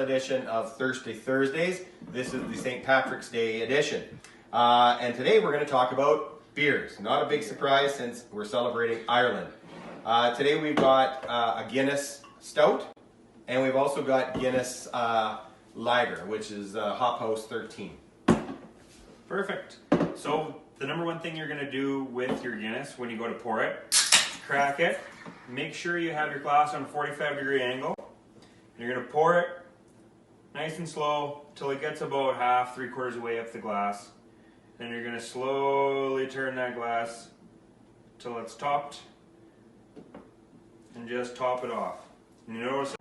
edition of Thirsty Thursdays. This is the St. Patrick's Day edition. And today we're going to talk about beers. Not a big surprise since we're celebrating Ireland. Today we've got a Guinness Stout, and we've also got Guinness Lager, which is Hop House 13. Perfect. So the number one thing you're going to do with your Guinness when you go to pour it, crack it, make sure you have your glass on a 45-degree angle. You're going to pour it nice and slow till it gets about half, 3/4 way up the glass. Then you're going to slowly turn that glass till it's topped and just top it off. And you notice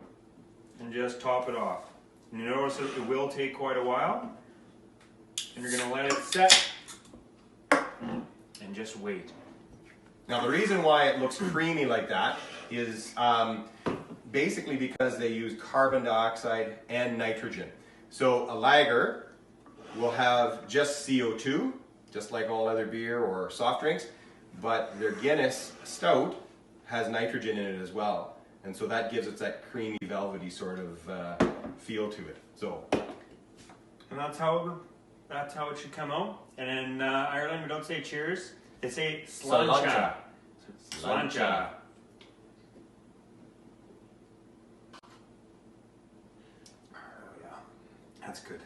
and just top it off. And you notice that it will take quite a while. And you're going to let it set and just wait. Now the reason why it looks creamy like that is basically because they use carbon dioxide and nitrogen. So a lager will have just CO2, just like all other beer or soft drinks, but their Guinness Stout has nitrogen in it as well. And so that gives it that creamy, velvety sort of feel to it. So, and that's how it should come out. And in Ireland, we don't say cheers; they say sláinte. Sláinte. Oh yeah, that's good.